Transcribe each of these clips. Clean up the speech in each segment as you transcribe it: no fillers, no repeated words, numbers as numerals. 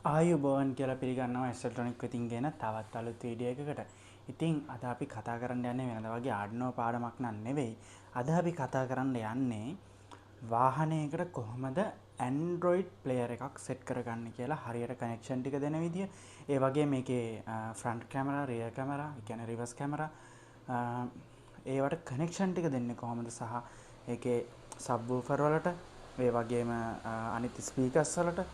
ආයුබෝවන් කියලා පිළිගන්නවා එස්ට්‍රොනික් වෙතින් ගෙන තවත් අලුත් වීඩියෝ එකකට. ඉතින් අද අපි කතා කරන්න යන්නේ වෙනද වගේ ආඩ්නෝ පාඩමක් නන් නෙවෙයි. අද අපි කතා කරන්න යන්නේ වාහනයකට කොහොමද ඇන්ඩ්‍රොයිඩ් ප්ලේයර් එකක් සෙට් කරගන්න කියලා හරියට කනෙක්ෂන් ටික දෙන විදිය. ඒ වගේ මේකේ ෆ්‍රන්ට් කැමරා, රියර් කැමරා, ඒ කියන්නේ රිවර්ස් කැමරා ඒවට කනෙක්ෂන් ටික දෙන්නේ කොහොමද සහ ඒකේ සබ්වූෆර් වලට ඒ වගේම අනිත් ස්පීකර්ස් වලට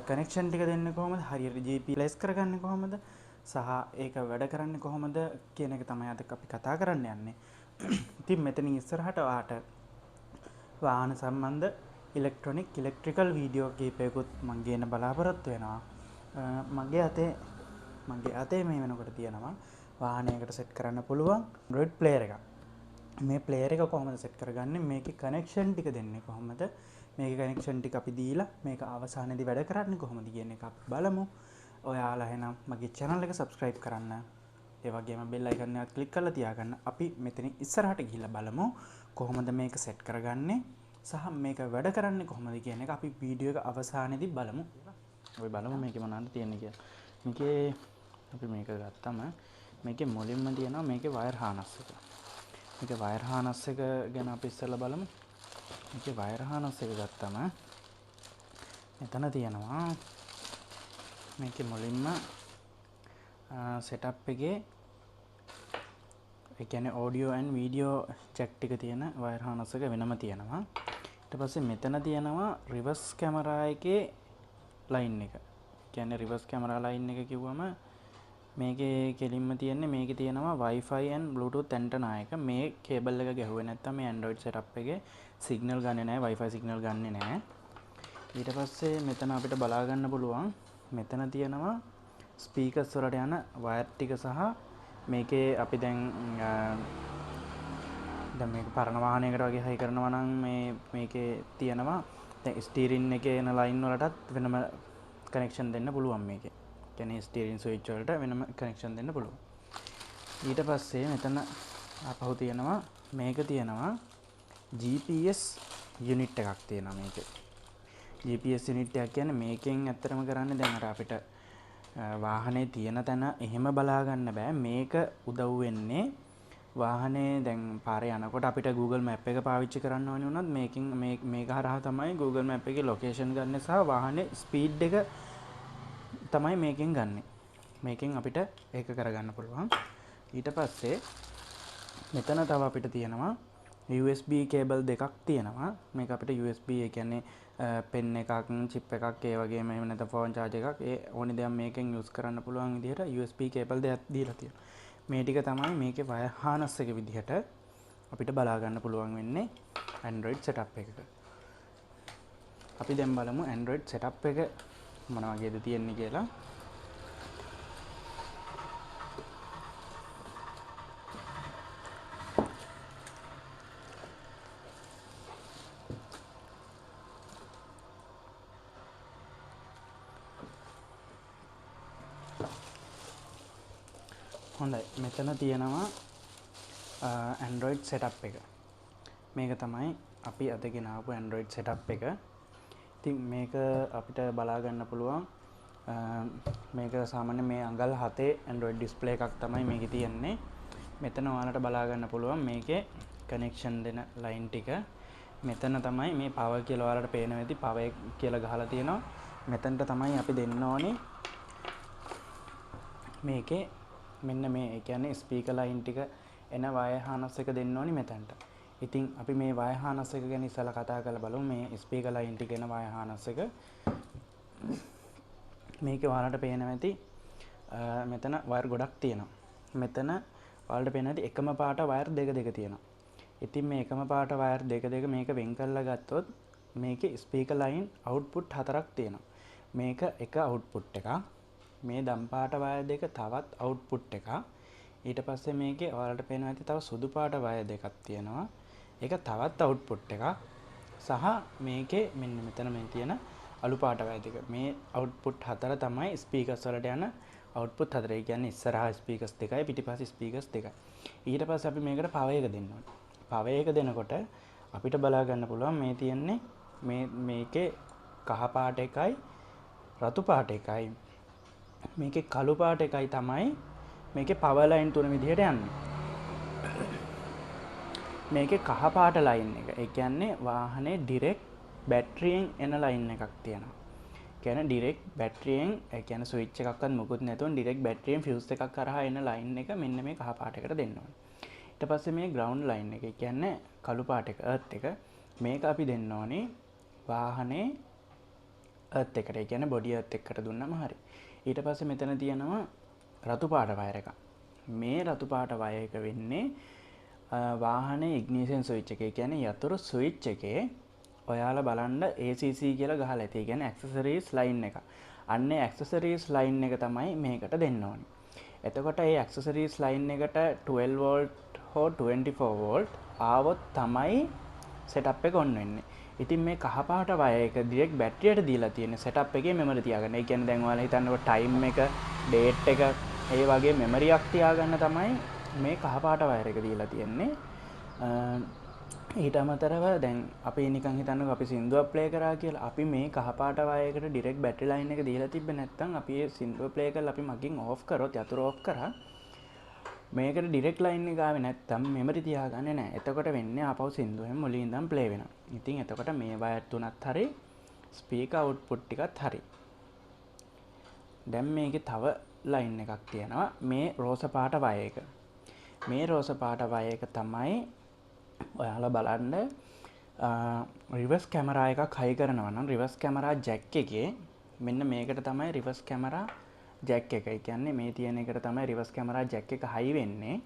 කනෙක්ෂන් ටික දෙන්න කොහොමද හරියට GPS කරගන්න කොහොමද සහ ඒක වැඩ කරන්න කොහොමද කියන එක තමයි අද අපි කතා කරන්න යන්නේ. ඉතින් මෙතනින් ඉස්සරහට ඔයාට වාහන සම්බන්ධ ඉලෙක්ට්‍රිකල් වීඩියෝ කීපයකුත් මම ගේන්න බලාපොරොත්තු වෙනවා. මගේ අතේ මේ වෙනකොට තියෙනවා වාහනයකට සෙට් කරන්න පුළුවන් Android player එකක්. මේ ප්ලේයර් එක කොහොමද සෙට් කරගන්නේ, මේකේ කනෙක්ෂන් ටික දෙන්නේ කොහොමද, මේකේ කනෙක්ෂන් ටික අපි දීලා මේක අවසානයේදී වැඩ කරන්නේ කොහොමද කියන එක අපි බලමු. ඔයාලා එහෙනම් මගේ channel එක subscribe කරන්න, ඒ වගේම bell icon එකත් click කරලා තියාගන්න. අපි මෙතනින් ඉස්සරහට ගිහිල්ලා බලමු කොහොමද මේක සෙට් කරගන්නේ සහ මේක වැඩ කරන්නේ කොහොමද කියන එක අපි වීඩියෝ එක අවසානයේදී බලමු. අපි බලමු මේකේ මොනවද තියෙන්නේ කියලා. මේකේ අපි මේක ගත්තම මේකේ මුලින්ම තියෙනවා මේකේ wire harness එක. මේක වයර් හානස් එක ගැන අපි ඉස්සෙල්ලා බලමු. මේකේ වයර් හානස් එක ගත්තම මෙතන තියෙනවා මේකේ මුලින්ම සෙටප් එකේ ඒ කියන්නේ ඔඩියෝ ඇන්ඩ් වීඩියෝ ජැක් ටික තියෙන වයර් හානස් එක වෙනම තියෙනවා. ඊට පස්සේ මෙතන තියෙනවා රිවර්ස් කැමරා එකේ ලයින් එක. කියන්නේ රිවර්ස් කැමරා ලයින් එක කිව්වම මේකේ කෙලින්ම තියෙන්නේ මේකේ තියෙනවා Wi-Fi and Bluetooth antenna එක. මේ කේබල් එක ගැහුවේ නැත්නම් මේ Android setup එකේ සිග්නල් ගන්නෙ නැහැ, Wi-Fi සිග්නල් ගන්නෙ නැහැ. ඊට පස්සේ මෙතන අපිට බලා ගන්න පුළුවන් මෙතන තියෙනවා ස්පීකර්ස් වලට යන වයර් ටික සහ මේකේ අපි දැන් මේක පරණ වාහනයකට වගේ හයි කරනවා නම් මේකේ තියෙනවා දැන් ස්ටීරින් එකේ එන ලයින් වලටත් වෙනම කනෙක්ෂන් දෙන්න පුළුවන් මේකේ. කියන්නේ ස්ටීරින් ස්විච් වලට වෙනම කනෙක්ෂන් දෙන්න පුළුවන්. ඊට පස්සේ මෙතන අපහු තියෙනවා මේක තියෙනවා GPS යුනිට් එකක් තියෙනවා මේකේ. GPS යුනිට් එක කියන්නේ මේකෙන් ඇත්තටම කරන්නේ දැන් අර අපිට වාහනේ තියෙන තැන එහෙම බලා ගන්න බෑ. මේක උදව් වෙන්නේ වාහනේ දැන් පාරේ යනකොට අපිට Google Map එක පාවිච්චි කරන්න ඕනේ වුණත් මේක හරහා තමයි Google Map එකේ ලොකේෂන් ගන්න සහ වාහනේ ස්පීඩ් එක තමයි මේකෙන් ගන්නෙ. මේකෙන් අපිට ඒක කරගන්න පුළුවන්. ඊට පස්සේ මෙතන තව අපිට තියෙනවා USB කේබල් දෙකක් තියෙනවා. මේක අපිට USB ඒ කියන්නේ පෙන් එකක්, chip එකක්, ඒ වගේම එහෙම නැත්නම් ෆෝන් charge එකක් ඒ ඕනි දෙයක් මේකෙන් use කරන්න පුළුවන් විදිහට USB කේබල් දෙකක් දීලා තියෙනවා. මේ ටික තමයි මේකේ wire harness එක විදිහට අපිට බලා ගන්න පුළුවන් වෙන්නේ Android setup එකක. අපි දැන් බලමු Android setup එක මොන වගේද තියෙන්නේ කියලා. හොඳයි, මෙතන තියෙනවා Android setup එක. මේක තමයි අපි අද ගෙන ආපු Android setup එක. ඉතින් මේක අපිට බලා ගන්න පුළුවන් මේක සාමාන්‍ය මේ අඟල් 7 Android display එකක් තමයි මේකේ තියෙන්නේ. මෙතන ඔයාලට බලා ගන්න පුළුවන් මේකේ කනෙක්ෂන් දෙන ලයින් ටික. මෙතන තමයි මේ power කියලා ඔයාලට පේන වෙති power කියලා ගහලා තියෙනවා. මෙතනට තමයි අපි දෙන්න ඕනේ මේකේ මෙන්න මේ ඒ කියන්නේ ස්පීකර් ලයින් ටික එන wire harness එක දෙන්න ඕනේ මෙතනට. ඉතින් අපි මේ wire harness එක ගැන ඉස්සලා කතා කරලා බලමු. මේ ස්පීකර් ලයින් ටික එන wire harness එක මේකේ ඔයාලට පේන ඇති මෙතන වයර් ගොඩක් තියෙනවා. මෙතන ඔයාලට පේන ඇති එකම පාට වයර් දෙක තියෙනවා. ඉතින් මේ එකම පාට වයර් දෙක මේක වෙන් කරලා ගත්තොත් මේකේ ස්පීකර් ලයින් අවුට්පුට් 4ක් තියෙනවා. මේක එක අවුට්පුට් එකක්. මේ දම් පාට වයර් දෙක තවත් අවුට්පුට් එකක්. ඊට පස්සේ මේකේ ඔයාලට පේන ඇති තව සුදු පාට වයර් දෙකක් තියෙනවා. ඒක තවත් අවුට්පුට් එකක්. සහ මේකේ මෙන්න මෙතන මේ තියෙන අලු පාට වයර් දෙක. මේ අවුට්පුට් 4 තමයි ස්පීකර්ස් වලට යන අවුට්පුට් 4. ඒ කියන්නේ ඉස්සරහා ස්පීකර්ස් දෙකයි පිටිපස්සේ ස්පීකර්ස් දෙකයි. ඊට පස්සේ අපි මේකට පවර් එක දෙන්න ඕනේ. පවර් එක දෙනකොට අපිට බලා ගන්න පුළුවන් මේ තියෙන්නේ මේකේ කහ පාට එකයි රතු පාට එකයි මේකේ කළු පාට එකයි තමයි මේකේ පවර් ලයින් තුන විදිහට යන්නේ. මේකේ කහ පාට ලයින් එක. ඒ කියන්නේ වාහනේ ඩිරෙක්ට් බැටරියෙන් එන ලයින් එකක් තියෙනවා. කියන්නේ ඩිරෙක්ට් බැටරියෙන් ඒ කියන්නේ ස්විච් එකක්වත් මොකුත් නැතුව ඩිරෙක්ට් බැටරියෙන් ෆියුස් එකක් කරහා එන ලයින් එක මෙන්න මේ කහ පාටකට දෙන්න ඕනේ. ඊට පස්සේ මේ ග්‍රවුන්ඩ් ලයින් එක. ඒ කියන්නේ කළු පාට එක අර්ත් එක. මේක අපි දෙන්න ඕනේ වාහනේ අර්ත් එකට. ඒ කියන්නේ බොඩි අර්ත් එකට දුන්නම හරි. ඊට පස්සේ මෙතන තියෙනවා රතු පාට වයර් එකක්. මේ රතු පාට වයර් එක වෙන්නේ වාහනේ ඉග්නිෂන් ස්විච් එක. ඒ කියන්නේ යතුරු ස්විච් එකේ ඔයාලා බලන්න ACC කියලා ගහලා ඇති. ඒ කියන්නේ ඇක්සසරිස් ලයින් එක. අන්නේ ඇක්සසරිස් ලයින් එක තමයි මේකට දෙන්න ඕනේ. එතකොට මේ ඇක්සසරිස් ලයින් එකට 12 වෝල්ට් හෝ 24 වෝල්ට් ආවොත් තමයි සෙටප් එක ඔන් වෙන්නේ. ඉතින් මේ කහ පාට වයර් එක ඩිරෙක්ට් බැටරියට දීලා තියෙන සෙටප් එකේ මෙමරි තියාගන්න. ඒ කියන්නේ දැන් ඔයාලා හිතන්නකො ටයිම් එක, ඩේට් එක, ඒ වගේ මෙමරියක් තියාගන්න තමයි මේ කහ පාට වයර් එක දීලා තියෙන්නේ. ඊට අමතරව දැන් අපි නිකන් හිතන්නකො අපි සින්දුවක් ප්ලේ කරා කියලා. අපි මේ කහ පාට වයර් එකට ඩිරෙක්ට් බැටරි ලයින් එක දීලා තිබ්බේ නැත්නම් අපි මේ සින්දුව ප්ලේ කරලා අපි මගින් ඕෆ් කරොත් යතුරු ඕෆ් කරා මේකට ඩිරෙක්ට් ලයින් එක ආවේ නැත්නම් මෙමරි තියාගන්නේ නැහැ. එතකොට වෙන්නේ ආපහු සින්දුවෙන් මුලින් ඉඳන් ප්ලේ වෙනවා. ඉතින් එතකොට මේ වයර් තුනත් හරි ස්පීකර් අවුට්පුට් ටිකත් හරි. දැන් මේකේ තව ලයින් එකක් තියෙනවා. මේ රෝස පාට වයර් එක. මේ රෝස පාට වයර් එක තමයි ඔයාලා බලන්න රිවර්ස් කැමරා එකක් හයි කරනවා නම් රිවර්ස් කැමරා ජැක් එකේ මෙන්න මේකට තමයි රිවර්ස් කැමරා ජැක් එක. ඒ කියන්නේ මේ තියෙන එකට තමයි රිවර්ස් කැමරා ජැක් එක හයි වෙන්නේ.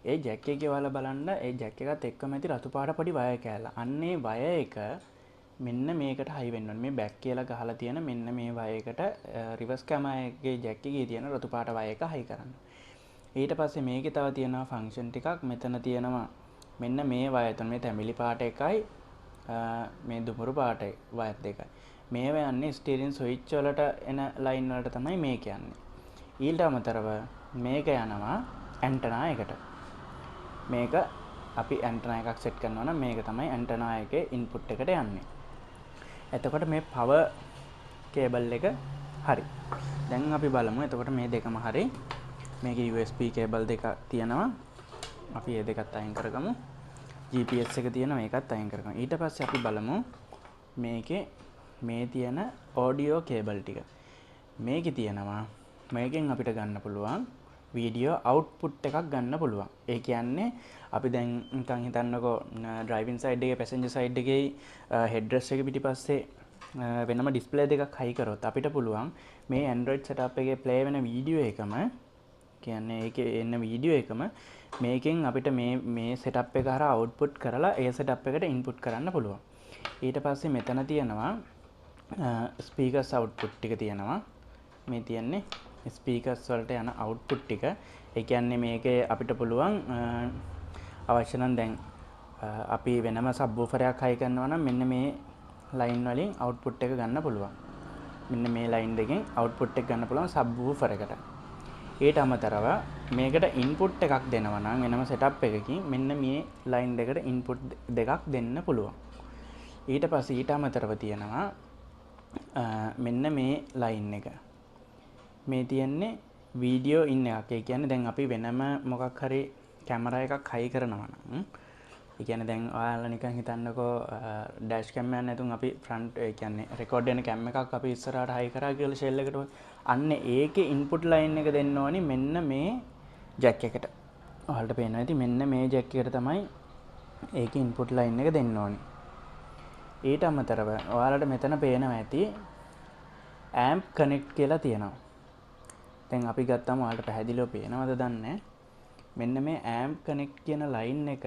ඒ ජැක් එකේ ඔයාලා බලන්න ඒ ජැක් එකත් එක්කම ඇති රතු පාට පොඩි වයර් කෑල්ල. අන්නේ වයර් එක මෙන්න මේකට හයි වෙන්න ඕනේ. මේ බැක් කියලා ගහලා තියෙන මෙන්න මේ වයර් එකට රිවර්ස් කැමරා එකේ ජැක් එකේ තියෙන රතු පාට වයර් එක හයි කරන්න. ඊට පස්සේ මේකේ තව තියෙනවා ෆන්ක්ෂන් ටිකක්. මෙතන තියෙනවා මෙන්න මේ වයර් තුන. මේ තැඹිලි පාට එකයි මේ දුමුරු පාට වයර් දෙකයි. මේව යන්නේ ස්ටියරින් ස්විච් වලට එන ලයින් වලට තමයි මේක යන්නේ. ඊට අමතරව මේක යනවා ඇන්ටනා එකට. මේක අපි ඇන්ටනා එකක් සෙට් කරනවා නම් මේක තමයි ඇන්ටනා එකේ ඉන්පුට් එකට යන්නේ. එතකොට මේ පවර් කේබල් එක හරි. දැන් අපි බලමු එතකොට මේ දෙකම හරි. මේකේ USB කේබල් දෙක තියෙනවා. අපි මේ දෙකත් අයින් කරගමු. GPS එක තියෙනවා මේකත් අයින් කරගමු. ඊට පස්සේ අපි බලමු මේකේ මේ තියෙන ඔඩියෝ කේබල් ටික. මේකේ තියෙනවා මේකෙන් අපිට ගන්න පුළුවන් වීඩියෝ අවුට්පුට් එකක් ගන්න පුළුවන්. ඒ කියන්නේ අපි දැන් නිකන් හිතන්නකෝ ඩ්‍රයිවිං සයිඩ් එකේ පැසෙන්ජර් සයිඩ් එකේ හෙඩ් රෙස්ට් එක පිටිපස්සේ වෙනම ඩිස්ප්ලේ දෙකක් හයි කරොත් අපිට පුළුවන් මේ Android setup එකේ play වෙන වීඩියෝ එකම කියන්නේ ඒකේ එන වීඩියෝ එකම මේකෙන් අපිට මේ setup එක හරහා output කරලා ඒ setup එකට input කරන්න පුළුවන්. ඊට පස්සේ මෙතන තියෙනවා speakers output ටික තියෙනවා. මේ තියන්නේ ස්පීකර්ස් වලට යන අවුට්පුට් ටික. ඒ කියන්නේ මේකේ අපිට පුළුවන් අවශ්‍ය නම් දැන් අපි වෙනම සබ්වූෆර් එකක් හයි කරනවා නම් මෙන්න මේ ලයින් වලින් අවුට්පුට් එක ගන්න පුළුවන්. මෙන්න මේ ලයින් දෙකෙන් අවුට්පුට් එක ගන්න පුළුවන් සබ්වූෆර් එකට. ඊට අමතරව මේකට ඉන්පුට් එකක් දෙනවා නම් වෙනම සෙටප් එකකින් මෙන්න මේ ලයින් දෙකට ඉන්පුට් දෙකක් දෙන්න පුළුවන්. ඊට පස්සේ ඊට අමතරව තියෙනවා මෙන්න මේ ලයින් එක. මේ තියෙන්නේ වීඩියෝ ඉන් එකක්. ඒ කියන්නේ දැන් අපි වෙනම මොකක් හරි කැමරා එකක් හයි කරනවා නම් ඒ කියන්නේ දැන් ඔයාලා නිකන් හිතන්නකෝ ඩෑෂ් කැම් එකක් නැතුන් අපි ෆ්‍රන්ට් ඒ කියන්නේ රෙකෝඩ් වෙන කැම් එකක් අපි ඉස්සරහට හයි කරා කියලා ෂෙල් එකට අන්න ඒකේ ඉන්පුට් ලයින් එක දෙන්න ඕනි මෙන්න මේ ජැක් එකට. ඔයාලට පේනවා ඇති මෙන්න මේ ජැක් එකට තමයි ඒකේ ඉන්පුට් ලයින් එක දෙන්න ඕනි. ඊට අමතරව ඔයාලට මෙතන පේනවා ඇති ඇම්ප් කනෙක්ට් කියලා තියෙනවා. දැන් අපි ගත්තාම ඔයාලට පැහැදිලිව පේනවද දන්නේ මෙන්න මේ ඇම්ප් කනෙක්ට් කියන ලයින් එක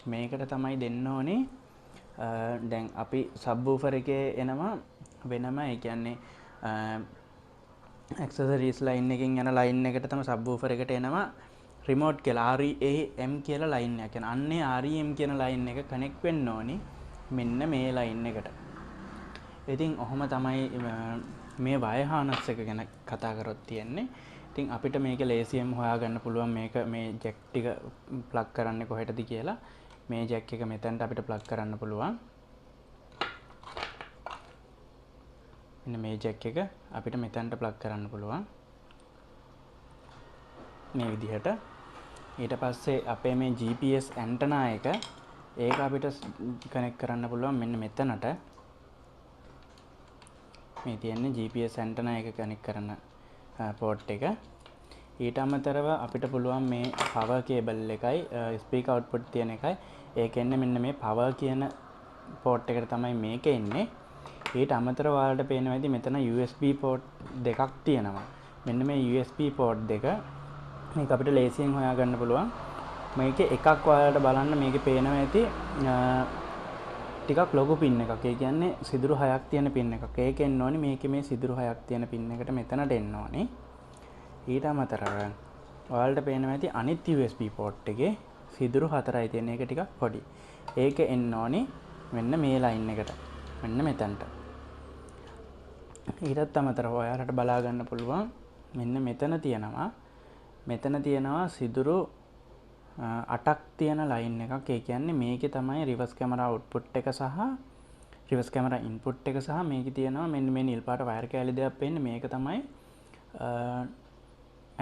මේකට තමයි දෙන්න ඕනේ. දැන් අපි සබ්වූෆර් එකේ එනවා වෙනම ඒ කියන්නේ ඇක්සසරිස් ලයින් එකකින් යන ලයින් එකට තමයි සබ්වූෆර් එකට එනවා රිමෝට් කියලා REM කියලා ලයින් එක. කියන්නේ අන්නේ REM කියන ලයින් එක කනෙක්ට් වෙන්න ඕනි මෙන්න මේ ලයින් එකට. ඉතින් ඔහොම තමයි මේ වයර් හානස් එක ගැන කතා කරොත් තියෙන්නේ. ඉතින් අපිට මේක ලේසියෙන් හොයාගන්න පුළුවන් මේක මේ ජැක් ටික ප්ලග් කරන්නේ කොහෙටද කියලා. මේ ජැක් එක මෙතනට අපිට ප්ලග් කරන්න පුළුවන්. මෙන්න මේ ජැක් එක අපිට මෙතනට ප්ලග් කරන්න පුළුවන් මේ විදිහට. ඊට පස්සේ අපේ මේ GPS ඇන්ටනා එක ඒක අපිට කනෙක්ට් කරන්න පුළුවන් මෙන්න මෙතනට. මේ තියෙන්නේ GPS ඇන්ටනා එක කනෙක්ට් කරන පෝට් එක. ඊට අමතරව අපිට පුළුවන් මේ power cable එකයි speaker output තියෙන එකයි ඒක එන්නේ මෙන්න මේ power කියන පෝට් එකට තමයි මේක එන්නේ. ඊට අමතරව ඔයාලට පේනවා ඇති මෙතන USB පෝට් දෙකක් තියෙනවා. මෙන්න මේ USB පෝට් දෙක මේක අපිට ලේසියෙන් හොයාගන්න පුළුවන්. මේකේ එකක් ඔයාලට බලන්න මේකේ පේනවා ඇති ටිකක් ලොකු පින් එකක්. ඒ කියන්නේ සිදුරු 6ක් තියෙන පින් එකක්. ඒක එන්න ඕනේ මේකේ මේ සිදුරු 6ක් තියෙන පින් එකට මෙතනට එන්න ඕනේ. ඊට අමතරව ඔයාලට පේනවා ඇති අනිත් USB පෝට් එකේ සිදුරු 4යි තියෙන එක ටිකක් පොඩි. ඒක එන්න ඕනේ මෙන්න මේ ලයින් එකට. මෙන්න මෙතනට. ඊටත් අමතරව ඔයාලට බලා ගන්න පුළුවන් මෙන්න මෙතන තියෙනවා සිදුරු 8ක් තියෙන ලයින් එකක්. ඒ කියන්නේ මේකේ තමයි රිවර්ස් කැමරා අවුට්පුට් එක සහ රිවර්ස් කැමරා ඉන්පුට් එක සහ මේකේ තියෙනවා මෙන්න මේ නිල් පාට වයර් කෑලි දෙකක් පේන්නේ. මේක තමයි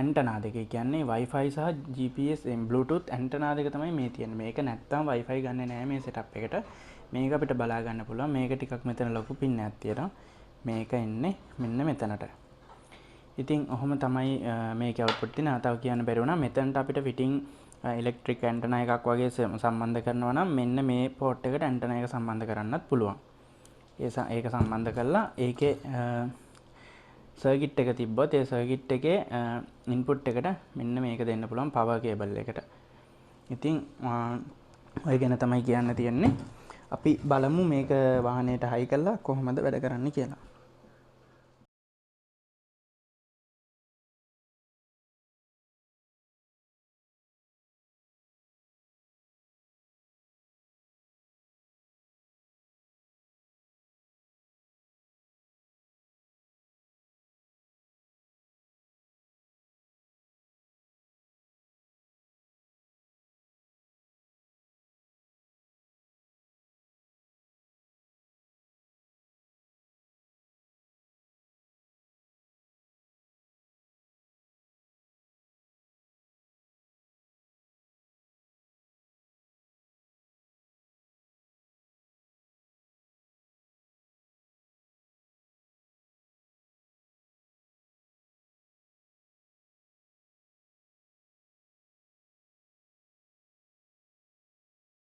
ඇන්ටනා දෙක. ඒ කියන්නේ Wi-Fi සහ GPS Bluetooth ඇන්ටනා දෙක තමයි මේ තියෙන්නේ. මේක නැත්තම් Wi-Fi ගන්නෙ නෑ මේ setup එකට. මේක අපිට බලා ගන්න පුළුවන්. මේක ටිකක් මෙතන ලොකු පින් එකක් තියෙනවා. මේක එන්නේ මෙන්න මෙතනට. ඉතින් ඔහොම තමයි මේකේ අවුට්පුට් තියෙන. තව කියන්න බැරි වුණා. මෙතනට අපිට ෆිටින් ඉලෙක්ට්‍රික් ඇන්ටනා එකක් වගේ සම්බන්ධ කරනවා නම් මෙන්න මේ පෝට් එකට ඇන්ටනා එක සම්බන්ධ කරන්නත් පුළුවන්. ඒක සම්බන්ධ කරලා ඒකේ සර්කිට් එක තිබ්බොත් ඒ සර්කිට් එකේ ඉන්පුට් එකට මෙන්න මේක දෙන්න පුළුවන් පවර් කේබල් එකට. ඉතින් ඔය ගැන තමයි කියන්න තියෙන්නේ. අපි බලමු මේක වාහනයට හයි කරලා කොහොමද වැඩ කරන්නේ කියලා.